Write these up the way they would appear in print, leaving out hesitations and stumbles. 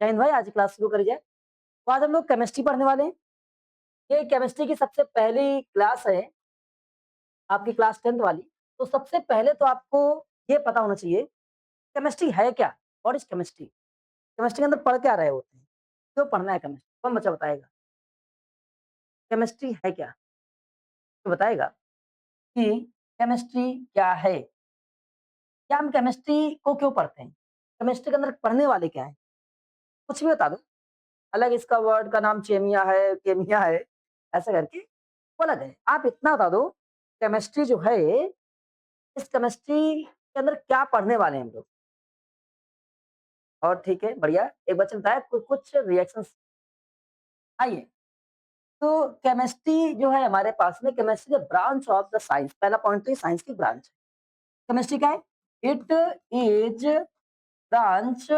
जय हिंद भाई, आज क्लास शुरू करी जाए। तो आज हम लोग केमिस्ट्री पढ़ने वाले हैं। ये केमिस्ट्री की सबसे पहली क्लास है, आपकी क्लास 10th वाली। तो सबसे पहले तो आपको ये पता होना चाहिए, केमिस्ट्री है क्या? What is chemistry? केमिस्ट्री के अंदर पढ़ क्या रहे होते हैं? क्यों पढ़ना है केमिस्ट्री? कौन बच्चा बताएगा? केमिस्ट्री है क्या? तो बताएगा कि केमिस्ट्री क्या है? क्या हम केमिस्ट्री को क्यों पढ़ते हैं? केमिस्ट्री के अंदर पढ़ने वाले क्या है? कुछ भी बता दो। अलग इसका वर्ड का नाम चेमिया है, केमिया है, ऐसा करके वो अलग है। आप इतना बता दो, केमिस्ट्री जो है, इस केमिस्ट्री के अंदर क्या पढ़ने वाले हैं हम लोग? और ठीक है, बढ़िया। एक बच्चे ने बताया कुछ रिएक्शंस। आइए, तो केमिस्ट्री जो है हमारे पास में, chemistry branch of the science. पहला पॉइंट तो ये साइंस की ब्रांच है। केमिस्ट्री क्या है? It is branch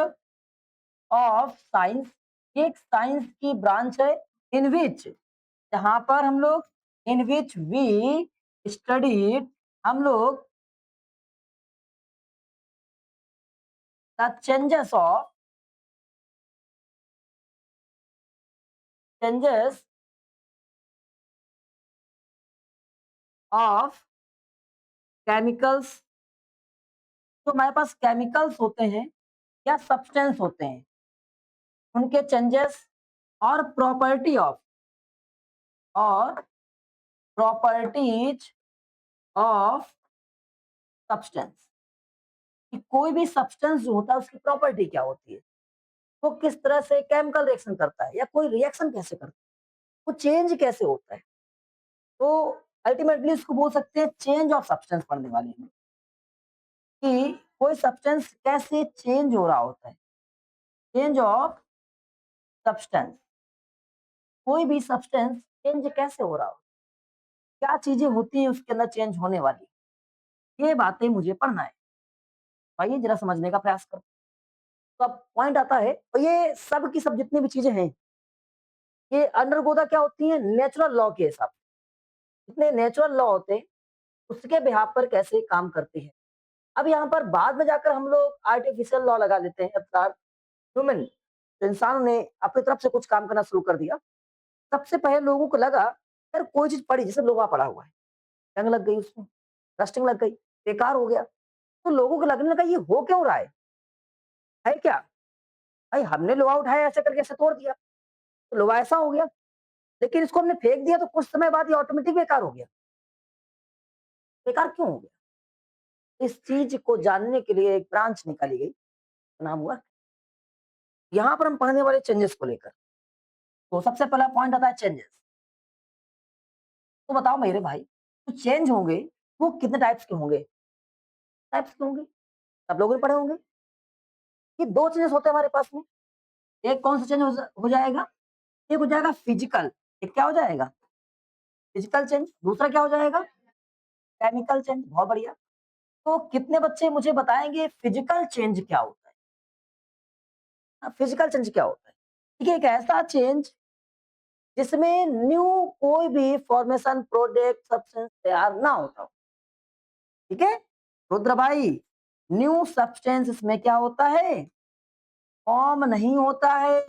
of science. ये एक साइंस की ब्रांच है, इन विच, जहां पर हम लोग, इन विच वी स्टडीड, हम लोग द चेंजेस ऑफ केमिकल्स। तो हमारे पास केमिकल्स होते हैं या सब्सटेंस होते हैं, उनके चेंजेस और प्रॉपर्टी ऑफ, और प्रॉपर्टीज ऑफ सब्सटेंस। कि कोई भी सब्सटेंस जो होता है उसकी प्रॉपर्टी क्या होती है, वो किस तरह से केमिकल रिएक्शन करता है, या कोई रिएक्शन कैसे करता है, वो चेंज कैसे होता है। तो अल्टीमेटली इसको बोल सकते हैं चेंज ऑफ सब्सटेंस पढ़ने वाले हैं, कि कोई सब्सटेंस कैसे चेंज हो रहा होता है। चेंज ऑफ सब्सटेंस, कोई भी सब्सटेंस चेंज कैसे हो रहा हो, क्या चीजें होती हैं उसके अंदर चेंज होने वाली, ये बातें मुझे पढ़ना है। आइए जरा समझने का प्रयास करो। तो अब पॉइंट आता है, और ये सब की सब जितनी भी चीजें हैं, ये अंडरगोदा क्या होती हैं? नेचुरल लॉ के हिसाब से। जितने नेचुरल लॉ होते हैं उसके बिहाफ पर कैसे काम करती है। अब यहाँ पर बाद में जाकर हम लोग आर्टिफिशियल लॉ लगा लेते हैं। अर्थात ह्यूमन, इंसानों ने अपनी तरफ से कुछ काम करना शुरू कर दिया। सबसे पहले लोगों को लगा, यार कोई चीज पड़ी, जैसे लोहा पड़ा हुआ है, जंग लग गई उसमें, रस्टिंग लग गई, बेकार हो गया। तो लोगों को लगने लगा ये हो क्यों रहा है क्या? भाई हमने लोहा उठाया, ऐसे करके ऐसे तोड़ दिया, तो लोहा ऐसा हो गया। लेकिन इसको हमने फेंक दिया तो कुछ समय बाद ये ऑटोमेटिक बेकार हो गया। बेकार क्यों हो गया? इस चीज को जानने के लिए एक ब्रांच निकाली गई, नाम हुआ। यहाँ पर हम पढ़ने वाले चेंजेस को लेकर, तो सबसे पहला पॉइंट आता है चेंजेस। तो बताओ मेरे भाई, जो चेंज होंगे वो कितने टाइप्स के होंगे? टाइप्स के होंगे, सब लोगों ने पढ़े होंगे। ये दो चेंजेस होते हैं हमारे पास में। एक कौन सा चेंज हो जाएगा? एक हो जाएगा फिजिकल। एक क्या हो जाएगा? Physical change. दूसरा क्या हो जाएगा? Chemical change. बहुत बढ़िया। तो कितने बच्चे मुझे बताएंगे फिजिकल चेंज क्या होता है? फिजिकल चेंज क्या होता है? देखिए, एक ऐसा चेंज जिसमें न्यू कोई भी फॉर्मेशन, प्रोडक्ट, सब्सटेंस तैयार ना होता हो। ठीक है रुद्र भाई, न्यू सब्सटेंस इसमें क्या होता है? फॉर्म नहीं होता है,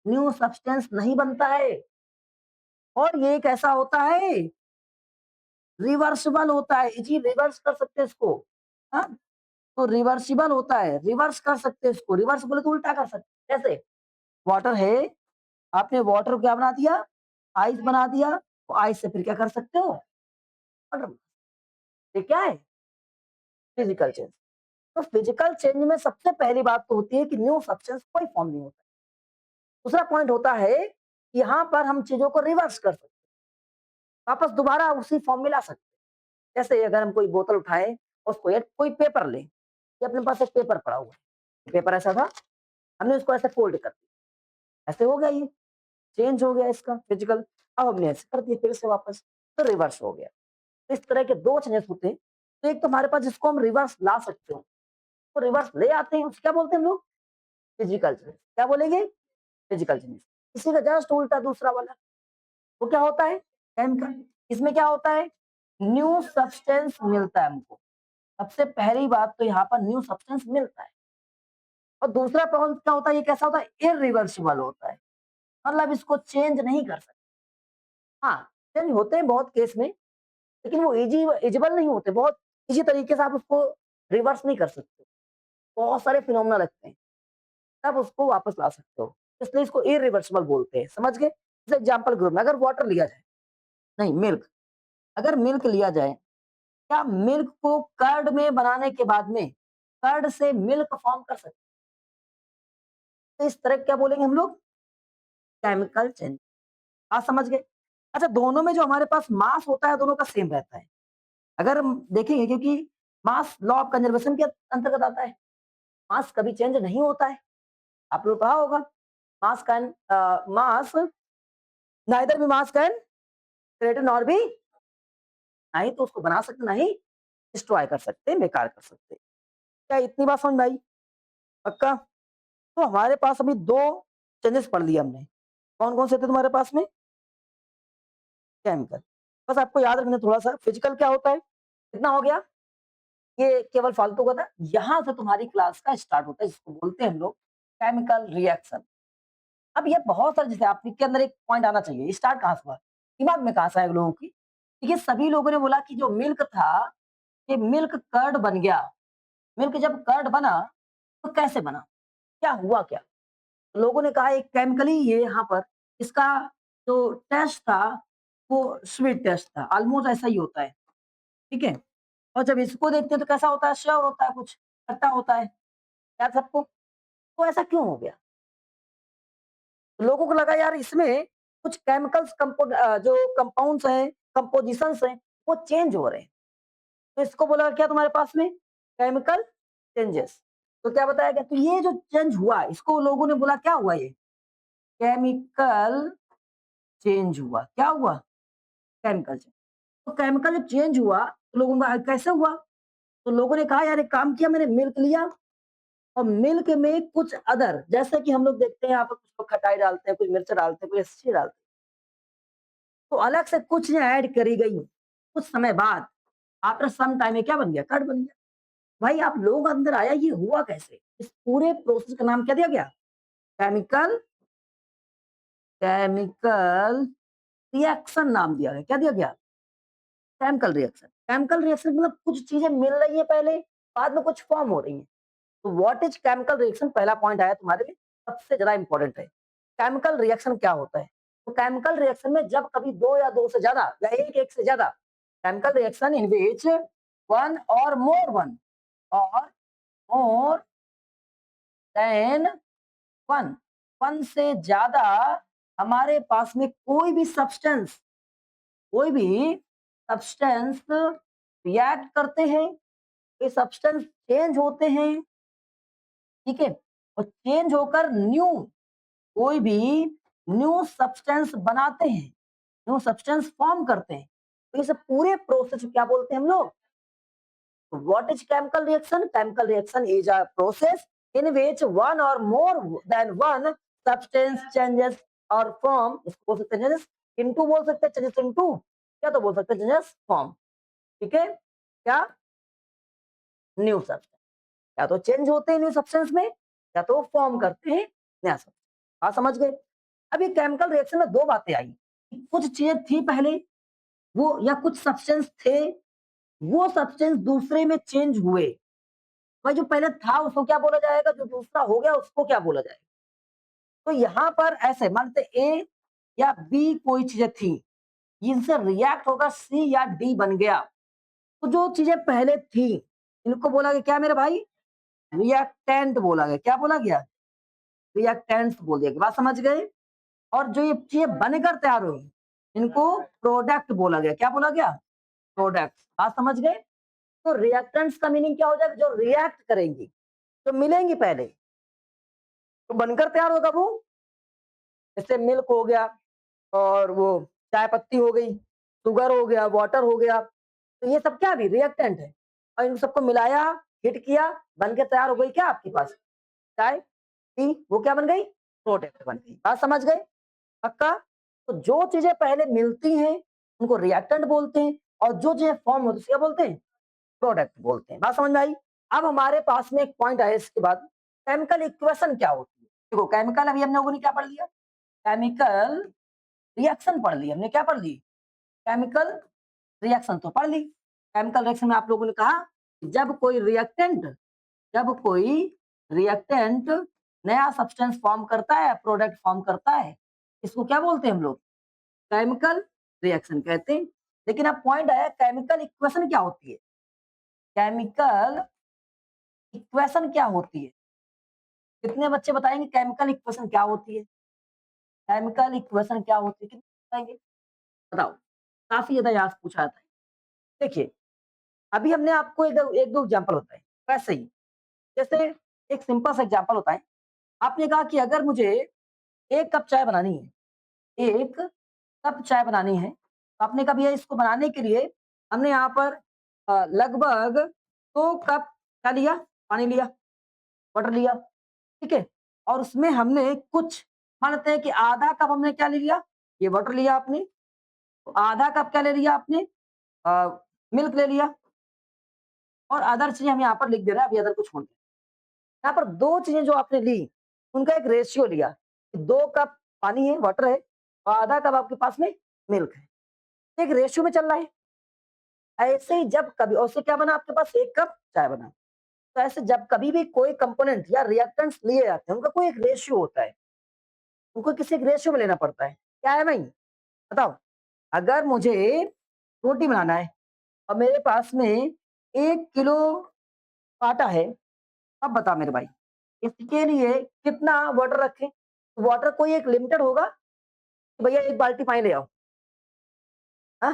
न्यू सब्सटेंस नहीं बनता है। और ये एक ऐसा होता है, रिवर्सिबल होता है जी, रिवर्स कर सकते हैं इसको। हाँ, तो रिवर्सिबल होता है, रिवर्स कर सकते हैं इसको। रिवर्स बोले तो उल्टा कर सकते हैं। जैसे वाटर है, आपने वाटर को क्या बना दिया? आइस बना दिया। तो आइस से फिर क्या कर सकते हो? वाटर। ये क्या है? Physical change. तो फिजिकल चेंज में सबसे पहली बात तो होती है कि न्यू सब्सटेंस कोई फॉर्म नहीं होता। दूसरा पॉइंट होता है कि यहाँ पर हम चीजों को रिवर्स कर सकते हैं, वापस दोबारा उसी फॉर्म में ला सकते हैं। जैसे अगर हम कोई बोतल उठाए, उसको, या कोई पेपर ले, ये अपने पास एक पेपर पड़ा हुआ है, पेपर ऐसा था, हमने उसको ऐसे फोल्ड कर दिया, ऐसे हो गया, ये चेंज हो गया इसका फिजिकल। अब हमने ऐसे कर दिया फिर से वापस, तो रिवर्स हो गया। इस तरह के दो चेंजेस होते हैं। तो एक तो हमारे पास जिसको हम रिवर्स ला सकते हो, तो रिवर्स ले आते हैं, उसे क्या बोलते हैं हम लोग? Physical change. क्या बोलेंगे? Physical change. इसी का जस्ट उल्टा दूसरा वाला, वो क्या होता है? केमिकल। इसमें क्या होता है? न्यू सब्सटेंस मिलता है हमको। सबसे पहली बात तो यहाँ पर न्यू सब्सटेंस मिलता है। और दूसरा पॉइंट क्या होता है, ये कैसा होता है, इरिवर्सिबल होता है, मतलब इसको चेंज नहीं कर सकते। हाँ, चेंज होते हैं बहुत केस में, लेकिन वो इजिबल नहीं होते, बहुत इजी तरीके से आप उसको रिवर्स नहीं कर सकते। बहुत सारे फिनोमेना लगते हैं, तब उसको वापस ला सकते हो। इसलिए इसको इरिवर्सिबल बोलते हैं, समझ गए? जैसे एग्जांपल ग्रुप में अगर वाटर लिया जाए, नहीं मिल्क, अगर मिल्क लिया जाए, क्या मिल्क को कर्ड में बनाने के बाद में कर्ड से मिल्क फॉर्म कर सकते हैं? तो इस तरह क्या बोलेंगे हम लोग, केमिकल चेंज। आप समझ गए? अच्छा, दोनों में जो हमारे पास मास होता है, दोनों का सेम रहता है। अगर हम देखेंगे, क्योंकि मास लॉ ऑफ कंजर्वेशन के अंतर्गत आता है, मास कभी चेंज नहीं होता है। आप लोग कहा होगा, mass neither be mass can create nor be, ना ही तो उसको बना सकते, ना ही डिस्ट्रॉय कर सकते, बेकार कर सकते। क्या इतनी बात समझ में आई? पक्का? तो हमारे पास अभी दो चेंजेस पढ़ लिए हमने। कौन कौन से थे तुम्हारे पास में? केमिकल। बस आपको याद रखना थोड़ा सा, फिजिकल क्या होता है, कितना हो गया, ये केवल फालतू का था। यहाँ से तुम्हारी क्लास का स्टार्ट होता है, जिसको बोलते हैं हम लोग केमिकल रिएक्शन। अब ये बहुत सारे, जैसे आपके अंदर एक पॉइंट आना चाहिए, स्टार्ट कहाँ से हुआ, दिमाग में कहाँ से आए लोगों की। देखिए, सभी लोगों ने बोला कि जो मिल्क था, ये मिल्क कर्ड बन गया। मिल्क जब कर्ड बना, तो कैसे बना, क्या हुआ क्या? लोगों ने कहा एक केमिकली ये यहाँ पर इसका जो टेस्ट था, वो स्वीट टेस्ट था, ऑलमोस्ट ऐसा ही होता है, ठीक है। और जब इसको देखते हैं तो कैसा होता है, श्योर होता है, कुछ खट्टा होता है, याद सबको। तो ऐसा क्यों हो गया? लोगों को लगा यार इसमें कुछ केमिकल्स जो कंपाउंड्स हैं, कंपोजिशंस हैं, वो चेंज हो रहे हैं। तो इसको बोला क्या तुम्हारे पास में, केमिकल चेंजेस। तो क्या बताया गया, तो ये जो चेंज हुआ, इसको लोगों ने बोला क्या हुआ, ये केमिकल चेंज हुआ। क्या हुआ? Chemical change. तो केमिकल जब चेंज हुआ, तो लोगों का कैसे हुआ? तो लोगों ने कहा यार एक काम किया, मैंने मिल्क लिया और मिल्क में कुछ अदर, जैसे कि हम लोग देखते हैं यहाँ पर कुछ लोग खटाई डालते हैं, कुछ मिर्च डालते हैं, कुछ ऐसी डालते हैं, तो अलग से कुछ ऐड करी गई। कुछ समय बाद, आफ्टर सम टाइम, क्या बन गया, कर्ड बन गया। भाई आप लोग अंदर आया, ये हुआ कैसे? इस पूरे प्रोसेस का नाम क्या दिया गया, केमिकल केमिकल रिएक्शन नाम दिया गया। क्या दिया गया, केमिकल रिएक्शन। केमिकल रिएक्शन मतलब कुछ चीजें मिल रही है पहले, बाद में कुछ फॉर्म हो रही है। तो व्हाट इज केमिकल रिएक्शन, पहला पॉइंट आया तुम्हारे लिए, सबसे ज्यादा इंपॉर्टेंट है। केमिकल रिएक्शन क्या होता है? तो केमिकल रिएक्शन में जब कभी दो या दो से ज्यादा या एक एक से ज्यादा, chemical reaction in which one or more than one, one से ज्यादा हमारे पास में कोई भी सब्सटेंस रिएक्ट करते हैं, ये सब्सटेंस चेंज होते हैं, ठीक है, और चेंज होकर कोई भी न्यू सब्सटेंस बनाते हैं, न्यू सब्सटेंस फॉर्म करते हैं। तो इस पूरे प्रोसेस को क्या बोलते हैं हम लोग? What is chemical reaction? Chemical reaction is a process in which one or more than one substance changes or form, इसको बोल सकते हैं चेंजेस इनटू, बोल सकते हैं चेंजेस इनटू, क्या तो बोल सकते हैं चेंजेस फॉर्म, ठीक है। क्या, न्यू सब्सटेंस, या तो चेंज होते हैं न्यू सब्सटेंस में, या तो फॉर्म करते हैं नया सब्सटेंस। बात समझ गए? अब ये केमिकल रिएक्शन में दो बातें आई, कुछ चीजें थी पहले वो, या कुछ सब्सटेंस थे, वो सब्सटेंस दूसरे में चेंज हुए। भाई जो पहले था उसको क्या बोला जाएगा, जो दूसरा हो गया उसको क्या बोला जाएगा? तो यहाँ पर ऐसे मानते ए या बी कोई चीजें थी, इनसे रिएक्ट होकर सी या डी बन गया, तो जो चीजें पहले थी इनको बोला गया क्या मेरे भाई, रिएक्टेंट बोला गया। क्या बोला गया, रिएक्टेंट्स बोल दिया गया। बात समझ गए? और जो ये चीजें बनकर तैयार हुई, इनको प्रोडक्ट बोला गया। क्या बोला गया, प्रोडक्ट। बात समझ गए? तो रिएक्टेंट्स का मीनिंग क्या हो जाएगा, जो रिएक्ट करेंगी, तो मिलेंगी पहले, तो बनकर तैयार होगा वो, जैसे मिल्क हो गया, और वो चाय पत्ती हो गई, शुगर हो गया, वाटर हो गया, तो ये सब क्या भी रिएक्टेंट है। और इन सबको मिलाया, हिट किया, बन के तैयार हो गई क्या आपके पास, चाय पी, वो क्या बन गई, प्रोडक्ट बन गई। बात समझ गए? पक्का? तो जो चीजें पहले मिलती हैं उनको रिएक्टेंट बोलते हैं, और जो चीजें फॉर्म होती है क्या बोलते हैं, प्रोडक्ट बोलते हैं। बात समझ में आई? अब हमारे पास में एक पॉइंट आया इसके बाद, केमिकल इक्वेशन क्या होती है? देखो केमिकल अभी हम लोगों ने क्या पढ़ लिया? केमिकल रिएक्शन पढ़ ली हमने, क्या पढ़ ली? केमिकल रिएक्शन तो पढ़ ली। केमिकल रिएक्शन में आप लोगों ने कहा जब कोई रिएक्टेंट जब कोई रिएक्टेंट नया सब्सटेंस फॉर्म करता है, प्रोडक्ट फॉर्म करता है, इसको क्या बोलते हैं हम लोग? केमिकल रिएक्शन कहते हैं। लेकिन अब पॉइंट आया केमिकल इक्वेशन क्या होती है? केमिकल इक्वेशन क्या होती है? कितने बच्चे बताएंगे केमिकल इक्वेशन क्या होती है? केमिकल इक्वेशन क्या होती है? कितने बताएंगे? बताओ। काफी ज्यादा याद पूछा जाता है। देखिए, अभी हमने आपको एक दो एग्जाम्पल बताए, वैसे ही जैसे एक सिंपल सा एग्जाम्पल होता है। आपने कहा कि अगर मुझे 1 कप चाय बनानी है, 1 कप चाय बनानी है, तो आपने कहा भैया इसको बनाने के लिए हमने यहाँ पर लगभग 2 कप क्या लिया? पानी लिया, वाटर लिया, ठीक है? और उसमें हमने कुछ मानते हैं कि आधा कप हमने क्या ले लिया? ये वाटर लिया आपने, तो आधा कप क्या ले लिया आपने? मिल्क ले लिया और अदर चीज़ें हम यहाँ पर लिख दे रहे हैं, अभी अदर को छोड़ दें। यहाँ पर 2 चीज़ें जो आपने ली, उनका एक रेशियो लिया, कि 2 कप पानी है, वाटर है और आधा कप आपके पास में मिल्क है। एक रेशियो में चल रहा है। ऐसे ही जब कभी और उससे क्या बना आपके पास? 1 कप चाय बना। तो ऐसे जब कभी भी कोई कंपोनेंट या रिएक्टेंट्स लिए जाते हैं, उनका कोई एक रेशियो होता है। उनको किसी एक रेशियो में लेना पड़ता है। क्या है भाई? बताओ। अगर मुझे रोटी बनाना है और मेरे पास में 1 किलो आटा है, अब बता मेरे भाई, इसके लिए कितना वाटर रखें? तो वाटर कोई एक लिमिटेड होगा कि भैया 1 बाल्टी पानी ले आओ। हाँ?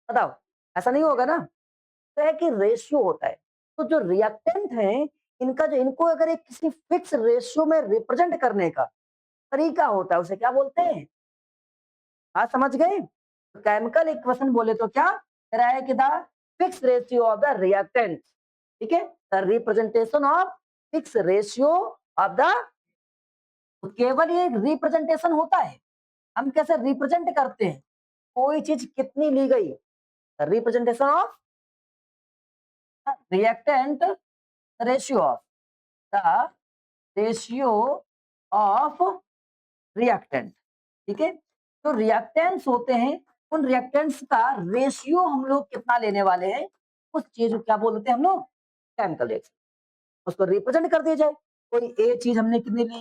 बताओ, ऐसा नहीं होगा ना? तो है कि रेशियो होता है। तो जो रिएक्टेंट हैं, इनको अगर एक किसी फिक्स रेशियो में रिप्रेजेंट करने का तरीका होता है, उसे क्या बोलते हैं? बात समझ गए? केमिकल इक्वेशन बोले तो क्या कह रहा है कि the fix ratio of the reactant, ठीक है? The representation of fix ratio of the, केवल ये रिप्रेजेंटेशन होता है। हम कैसे रिप्रेजेंट करते हैं कोई चीज कितनी ली गई? Representation of reactant ratio of the ratio of reactant, ठीक है? तो रिएक्टेंट्स होते हैं, उन रिएक्टेंट्स का रेशियो हम लोग कितना लेने वाले हैं, उस चीज को क्या बोलते हैं हम लोग? Chemical reaction. उसको रिप्रेजेंट कर दिया जाए। कोई ए चीज हमने कितनी ली,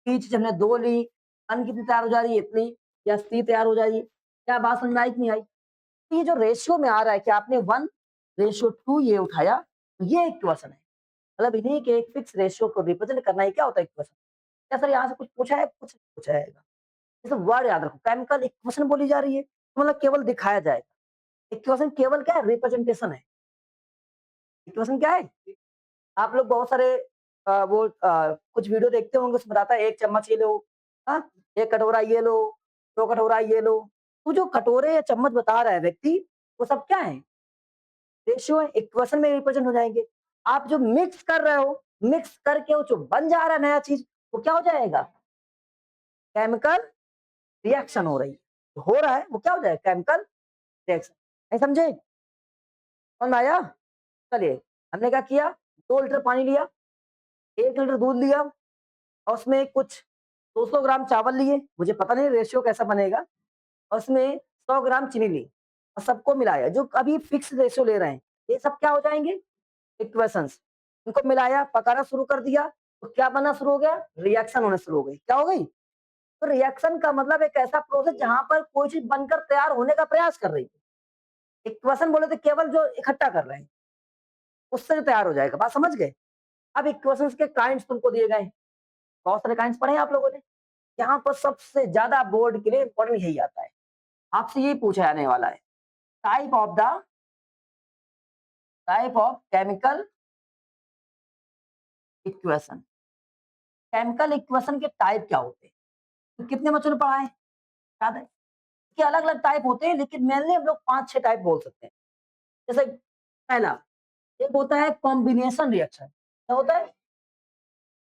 बी चीज हमने 2 ली, अन कितनी तैयार हो जा रही है? इतनी, या सी तैयार हो जा रही है। क्या बात समझ में आई कि नहीं आई? तो ये जो रेशियो में आ रहा है कि आपने 1:2 ये उठाया, तो ये इक्वेशन है। मतलब इन्हीं के एक फिक्स रेशियो को रिप्रेजेंट करना, ही क्या होता है इक्वेशन। क्या सर यहाँ से कुछ पूछा है? कुछ नहीं पूछा है। ये सब वर्ड याद रखो। केमिकल इक्वेशन बोली जा रही है, तो मतलब केवल दिखाया जाएगा। इक्वेशन केवल क्या है? रिप्रेजेंटेशन है। इक्वेशन क्या है? आप लोग बहुत सारे कुछ वीडियो देखते होंगे, उसमें बताता है 1 चम्मच ये लो, हाँ? 1 कटोरा ये लो, 2 कटोरा ये लो। तो जो कटोरे या चम्मच बता रहा है व्यक्ति, वो सब क्या है? रेशियो है, इक्वेशन में रिप्रेजेंट हो जाएंगे। आप जो मिक्स कर रहे हो, मिक्स करके वो जो बन जा रहा है नया चीज, वो क्या हो जाएगा? केमिकल रिएक्शन हो रही है। जो हो रहा है वो क्या हो जाएगा? Chemical reaction. नहीं समझे? समझ में आया? चलिए, हमने क्या किया? 2 लीटर पानी लिया, 1 लीटर दूध लिया और उसमें कुछ 200 ग्राम चावल लिए, मुझे पता नहीं रेशियो कैसा बनेगा, और उसमें 100 ग्राम चीनी ली और सबको मिलाया। जो अभी फिक्स रेशियो ले रहे हैं, ये सब क्या हो जाएंगे? इक्वेशंस। इनको मिलाया, पकाना शुरू कर दिया, तो क्या बनना शुरू हो गया? रिएक्शन होने शुरू हो गई। क्या हो गई? तो रिएक्शन का मतलब एक ऐसा प्रोसेस जहां पर कोई चीज बनकर तैयार होने का प्रयास कर रही है। इक्वेशन बोले तो केवल जो इकट्ठा कर रहे हैं, उससे जो तैयार हो जाएगा। बात समझ गए? अब इक्वेशंस के काइंड्स तुमको दिए गए हैं। बहुत सारे काइंड्स पढ़े हैं आप लोगों ने। यहाँ पर सबसे ज्यादा बोर्ड के लिए इंपॉर्टेंट यही आता है। आपसे यही पूछा जाने वाला है। Type of chemical equation. Chemical equation के टाइप क्या होते हैं? तो कितने बच्चों ने पढ़ा है? याद है? इसके अलग अलग टाइप होते हैं, लेकिन मेनली हम लोग 5-6 टाइप बोल सकते हैं। जैसे पहला एक होता है कॉम्बिनेशन रिएक्शन। क्या होता है?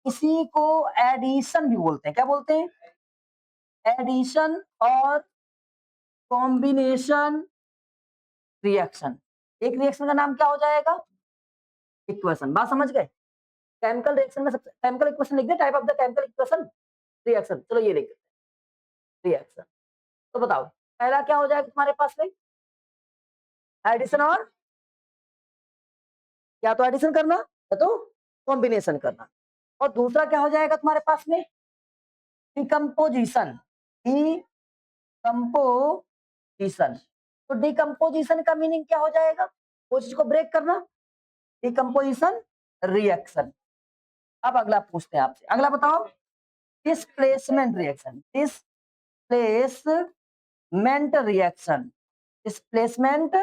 इसी को एडिशन भी बोलते हैं। क्या बोलते हैं? एडिशन और कॉम्बिनेशन रिएक्शन। एक रिएक्शन का नाम क्या हो जाएगा? इक्वेशन। बात समझ गए? केमिकल रिएक्शन में सबसे केमिकल इक्वेशन लिख दे, type of the chemical equation reaction, चलो ये लिख रिएक्शन। तो बताओ पहला क्या हो जाएगा तुम्हारे पास में, एडिशन और या तो एडिशन करना या तो कॉम्बिनेशन करना, और दूसरा क्या हो जाएगा तुम्हारे पास में, डिकम्पोजिशन, डिकम्पोजिशन। तो डिकम्पोजिशन का मीनिंग क्या हो जाएगा, वो चीज को ब्रेक करना, डिकम्पोजिशन रिएक्शन। अब अगला पूछते हैं आपसे, अगला बताओ, displacement reaction, displacement reaction, displacement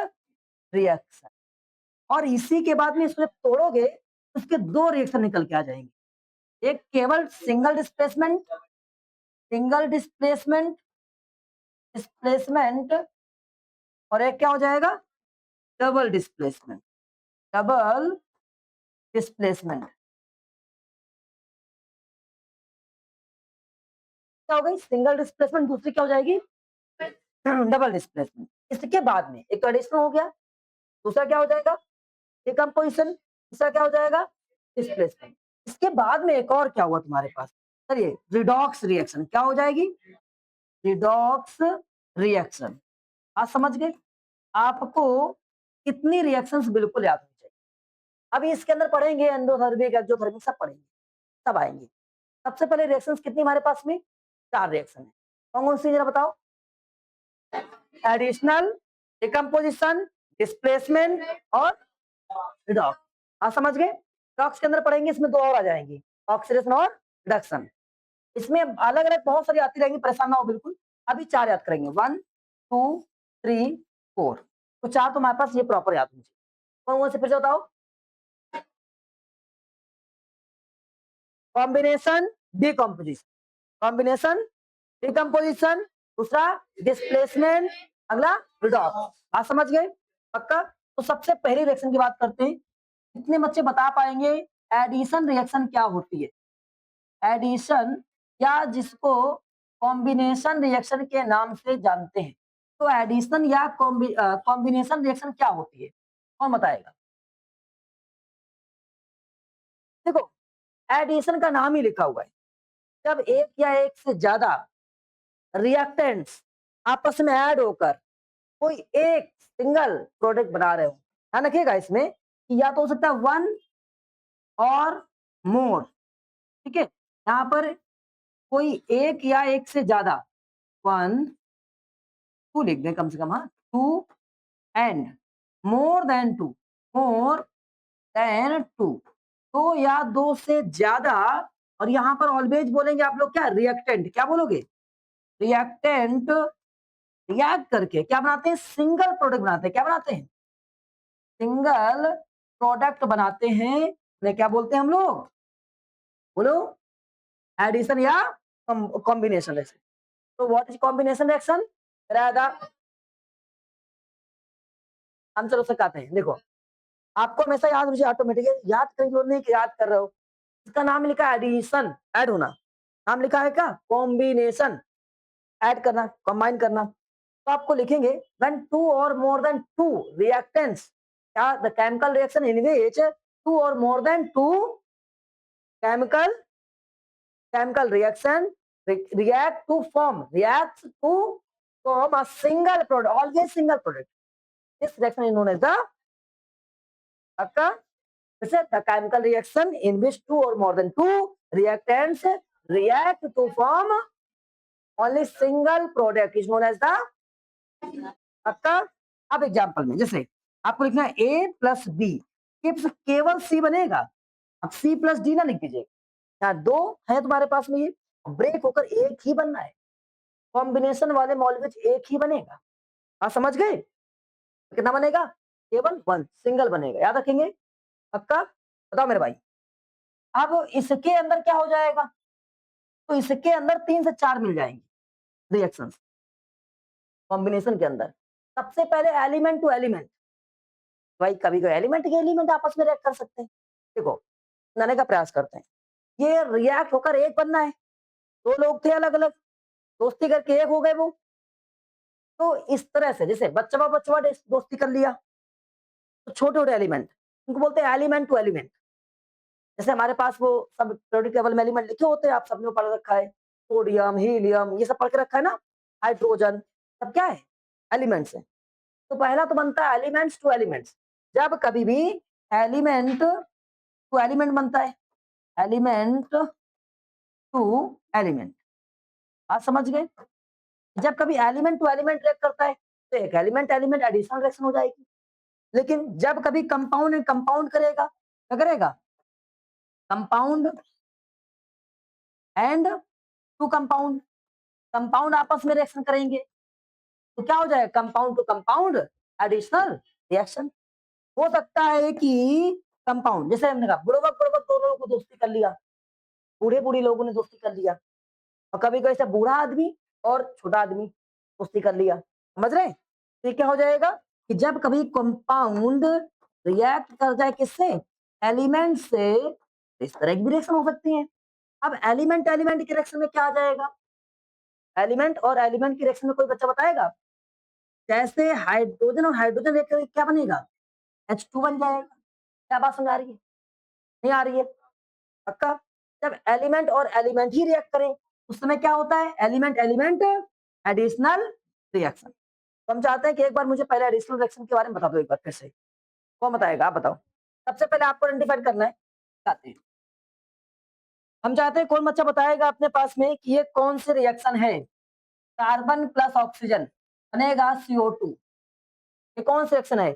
reaction. और इसी के बाद में इसको जब तोड़ोगे उसके दो रिएक्शन निकल के आ जाएंगे, एक केवल single displacement, single displacement, displacement, और एक क्या हो जाएगा, डबल डिस्प्लेसमेंट, डबल डिस्प्लेसमेंट। क्या हो गई, सिंगल डिस्प्लेसमेंट, दूसरी क्या हो जाएगी, डबल डिस्प्लेसमेंट। इसके बाद में एक एडिशन हो गया, दूसरा क्या हो जाएगा, डिकम्पोजिशन, तीसरा क्या हो जाएगा, डिस्प्लेसमेंट। इसके बाद में एक और क्या हुआ तुम्हारे पास, चलिए रिडॉक्स रिएक्शन, क्या हो जाएगी, रिडॉक्स रिएक्शन। आज समझ गए, आपको कितनी रिएक्शंस बिल्कुल याद होनी चाहिए। अभी इसके अंदर पढ़ेंगे एंडोथर्मिक, एक्सोथर्मिक सब पढ़ेंगे, सब आएंगे। सबसे पहले रिएक्शंस कितनी हमारे पास में, चार रिएक्शन है। कौन कौन सी जरा बताओ, एडिशनल, डिकम्पोजिशन, डिस्प्लेसमेंट और रिडॉक्स। आप समझ गए, रिडॉक्स के अंदर पढ़ेंगे, इसमें दो और आ जाएंगी, ऑक्सीडेशन और रिडक्शन। इसमें अलग अलग बहुत सारी आती रहेंगी, परेशान ना हो बिल्कुल। अभी चार याद करेंगे, 1 2 3 4, तो चार तो हमारे पास ये प्रॉपर याद होनी चाहिए। कौन कौन से फिर से बताओ, कॉम्बिनेशन, डिकम्पोजिशन, कॉम्बिनेशन, डिकम्पोजिशन, दूसरा डिस्प्लेसमेंट, अगला रिडॉक्स। आप समझ गए पक्का। तो सबसे पहली रिएक्शन की बात करते हैं, कितने बच्चे बता पाएंगे एडिशन रिएक्शन क्या होती है, एडिशन या जिसको कॉम्बिनेशन रिएक्शन के नाम से जानते हैं। तो एडिशन या कॉम्बिनेशन रिएक्शन क्या होती है, कौन बताएगा। देखो एडिशन का नाम ही लिखा हुआ है, जब एक या एक से ज्यादा रिएक्टेंट्स आपस में ऐड होकर कोई एक सिंगल प्रोडक्ट बना रहे हो। ध्यान रखिएगा इसमें कि या तो हो सकता है वन और मोर, ठीक है, यहाँ पर कोई एक या एक से ज्यादा, वन टू लिख दें कम से कम, हाँ, two and more than two, more than two, दो या दो से ज्यादा। और यहाँ पर ऑलवेज बोलेंगे आप लोग क्या, रिएक्टेंट, क्या बोलोगे, रिएक्टेंट रिएक्ट करके क्या बनाते हैं, सिंगल प्रोडक्ट बनाते हैं, क्या बनाते हैं, सिंगल प्रोडक्ट बनाते हैं, उन्हें क्या बोलते हैं हम लोग, बोलो, एडिशन या कॉम्बिनेशन रिएक्शन। तो what is combination reaction, Radha हम चलो सिखाते हैं। देखो आपको हमेशा याद मुझे ऑटोमेटिक याद करने की जरूरत नहीं कि याद कर रहे हो, इसका नाम लिखा है एडिशन, ऐड होना, नाम लिखा है क्या, कॉम्बिनेशन, ऐड करना, कंबाइन करना। तो आपको लिखेंगे when two or more than two reactants, क्या the chemical reaction in which two or more than two chemical chemical reaction react to form a single product, always single product. This reaction is known as the the chemical reaction in which two or more than two reactants react to form only single product is known as the आपका। अब example में जैसे आपको लिखना है a plus B, केवल c बनेगा, अब c प्लस डी ना लिख दीजिए, यहाँ दो है तुम्हारे पास में, ये ब्रेक होकर एक ही बनना है, कॉम्बिनेशन वाले मॉलिक्यूल एक ही बनेगा। आप समझ गए, कितना बनेगा, केवल वन, सिंगल बनेगा, याद रखेंगे पक्का। बताओ मेरे भाई, अब इसके अंदर क्या हो जाएगा, तो इसके अंदर 3 से 4 मिल जाएंगे रिएक्शंस कॉम्बिनेशन के अंदर। सबसे पहले एलिमेंट टू एलिमेंट, भाई कभी कोई एलिमेंट के एलिमेंट आपस में रिएक्ट कर सकते हैं। देखो बनाने का प्रयास करते हैं, ये रिएक्ट होकर एक बनना है, दो लोग थे अलग अलग, दोस्ती करके एक हो गए वो। तो इस तरह से जैसे बच्चा बच्चा दोस्ती कर लिया, तो छोटे छोटे एलिमेंट उनको बोलते हैं एलिमेंट टू एलिमेंट। जैसे हमारे पास वो सब पीरियोडिक टेबल में एलिमेंट लिखे होते हैं, आप सबने पढ़ रखा है, सोडियम, हीलियम, ये सब पढ़ के रखा है ना, हाइड्रोजन, सब क्या है, एलिमेंट्स है। तो पहला तो बनता है एलिमेंट्स टू एलिमेंट्स। जब कभी भी एलिमेंट टू एलिमेंट बनता है, एलिमेंट टू एलिमेंट, बात समझ गए। जब कभी एलिमेंट टू एलिमेंट रिएक्ट करता है तो एक एलिमेंट एलिमेंट एडिशनल रिएक्शन हो जाएगी। लेकिन जब कभी कंपाउंड एंड कंपाउंड करेगा, क्या करेगा, compound and to compound, compound आपस में रिएक्शन करेंगे तो क्या हो जाएगा, compound to compound additional reaction. हो सकता है कि कंपाउंड, जैसे हमने कहा बुड़बक बुड़बक दोनों लोगों को दोस्ती कर लिया, बूढ़े बूढ़ी लोगों ने दोस्ती कर लिया, और कभी कभी ऐसे बूढ़ा आदमी और छोटा आदमी दोस्ती कर लिया, समझ रहे हैं? तो ये क्या हो जाएगा कि जब कभी कंपाउंड रिएक्ट कर जाए किससे, एलिमेंट से, तो इस तरह की भी रिएक्शन हो सकती है। अब एलिमेंट एलिमेंट की रिएक्शन में क्या आ जाएगा, एलिमेंट और एलिमेंट की रिएक्शन में कोई बच्चा बताएगा, जैसे हाइड्रोजन और हाइड्रोजन रिएक्ट करके क्या बनेगा, H2 बन जाएगा। क्या बात समझ आ रही है, नहीं आ रही है, पक्का। जब एलिमेंट और एलिमेंट ही रिएक्ट करें उस समय क्या होता है, एलिमेंट एलिमेंट एडिशनल रिएक्शन। तो हम चाहते हैं कि एक बार मुझे पहले एडिशनल रिएक्शन के बारे में बता दो, एक बार फिर से कौन बताएगा, आप बताओ। सबसे पहले आपको आइडेंटिफाई करना है, चाहते हैं हम चाहते हैं कौन बच्चा बताएगा अपने पास में कि ये कौन सी रिएक्शन है, कार्बन प्लस ऑक्सीजन बनेगा CO2, ये कौन सी रिएक्शन है।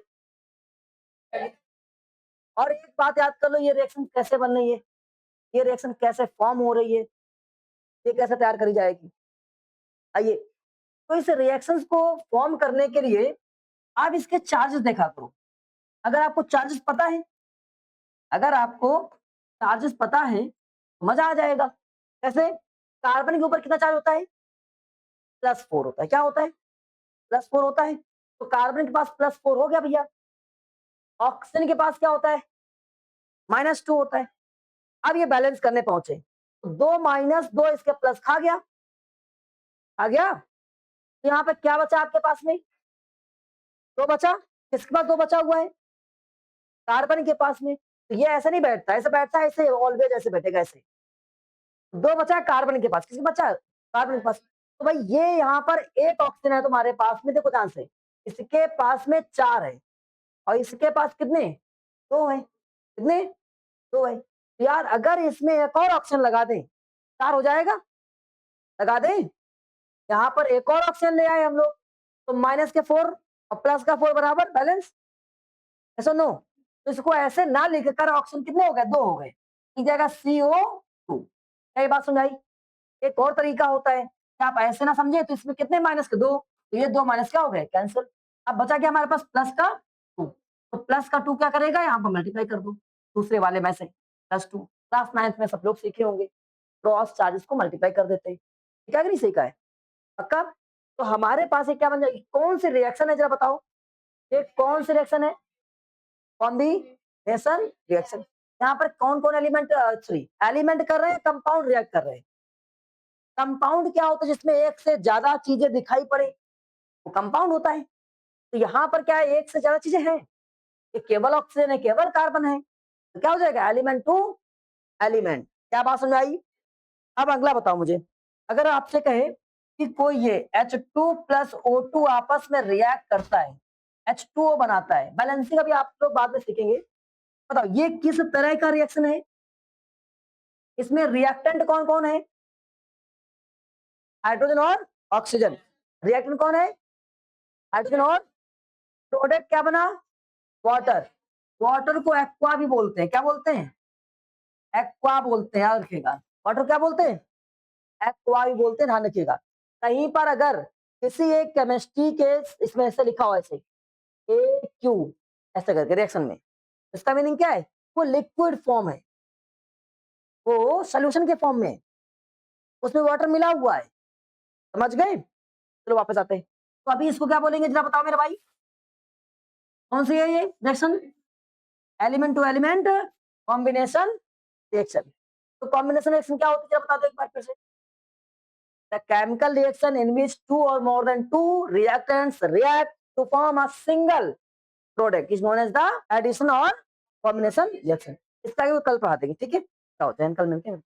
और एक बात याद कर लो, ये रिएक्शन कैसे बन रही है, ये रिएक्शन कैसे फॉर्म हो रही है, ये कैसे तैयार करी जाएगी। आइए, तो इस रिएक्शंस को फॉर्म करने के लिए आप इसके चार्जेस देखा करो। अगर आपको चार्जेस पता है, अगर आपको चार्जेस पता है तो मजा आ जाएगा। जैसे कार्बन के ऊपर कितना चार्ज होता है, +4 होता है। क्या होता है, +4 होता है। तो कार्बन के पास +4 हो गया भैया। ऑक्सीजन के पास क्या होता है, -2 होता है। अब ये बैलेंस करने पहुंचे तो 2 - 2 इसके प्लस खा गया, आ गया। तो यहाँ पे क्या बचा आपके पास में, 2 बचा। किसके पास 2 बचा हुआ है, कार्बन के पास में। तो ये ऐसे नहीं बैठता, ऐसे बैठता है, ऐसे ऑलवेज ऐसे बैठेगा, ऐसे। 2 बचा है कार्बन के पास, किसके बचा है, कार्बन के पास। तो भाई ये यहाँ पर एक ऑक्सीजन है तुम्हारे पास में, देखो ध्यान से, इसके पास में 4 है और इसके पास कितने, 2 है। कितने, 2 है। तो यार अगर इसमें एक और ऑक्सीजन लगा दें, 4 हो जाएगा, लगा दें। यहाँ पर एक और ऑक्सीजन ले आए हम लोग, तो -4 और +4 बराबर बैलेंस, ऐसा नो। तो इसको ऐसे ना लिखकर ऑक्सीजन कितने हो गए, 2 हो गए, लिख जाएगा CO2। क्या ये बात समझाई। एक और तरीका होता है कि आप ऐसे ना समझे, तो इसमें कितने माइनस के, 2, तो ये 2 माइनस क्या हो गए, कैंसिल। अब बचा क्या हमारे पास, प्लस का 2। तो प्लस का 2 क्या करेगा, यहाँ पर मल्टीप्लाई कर दो दूसरे वाले में से, +2। क्लास 9th में सब लोग सीखे होंगे, क्रॉस चार्जेस को मल्टीप्लाई कर देते हैं। ठीक है कि नहीं सीखा है, पक्का। तो हमारे पास ये क्या बन जाएगी, कौन सी रिएक्शन है जरा बताओ, ये कौन सी रिएक्शन है, कॉम्बिनेशन रिएक्शन। यहाँ पर कौन कौन एलिमेंट, सॉरी एलिमेंट कर रहे हैं, कंपाउंड रिएक्ट कर रहे हैं। कंपाउंड क्या होता है, जिसमें एक से ज्यादा चीजें दिखाई पड़े, वो कंपाउंड होता है। तो यहाँ पर क्या है, एक से ज्यादा चीजें हैं, ये केवल ऑक्सीजन है, केवल कार्बन है, तो क्या हो जाएगा, एलिमेंट टू एलिमेंट। क्या बात समझ आई। अब अगला बताओ मुझे, अगर आपसे कहे कि कोई ये H2 प्लस O2 आपस में रिएक्ट करता है, H2O बनाता है, बैलेंसिंग अभी आप लोग बाद में सीखेंगे। बताओ ये किस तरह का रिएक्शन है, इसमें रिएक्टेंट कौन कौन है, हाइड्रोजन और ऑक्सीजन। रिएक्टेंट कौन है, हाइड्रोजन, और प्रोडक्ट क्या बना, वाटर। वाटर को एक्वा भी बोलते हैं, क्या बोलते हैं, एक्वा बोलते हैं, याद रखिएगा। वाटर क्या बोलते हैं, एक्वा भी बोलते हैं, ध्यान रखिएगा। कहीं पर अगर किसी एक केमिस्ट्री के इसमें ऐसे लिखा हो, ऐसे AQ ऐसे करके रिएक्शन में, इसका मीनिंग क्या है, वो लिक्विड फॉर्म है, वो सोल्यूशन के फॉर्म में, उसमें वाटर मिला हुआ है, समझ गए। चलो वापस आते हैं। तो अभी इसको क्या बोलेंगे जरा बताओ मेरे भाई, कौन सी है ये reaction, element to element combination reaction. तो कॉम्बिनेशन रिएक्शन क्या होती है बता दो एक बार फिर से। The chemical reaction in which 2 or more than 2 reactants react to form a single product is known as the addition or combination reaction। इसका आगे वो कल पढ़ा देंगे, ठीक है? जाओ ज़हन कल मिलते हैं।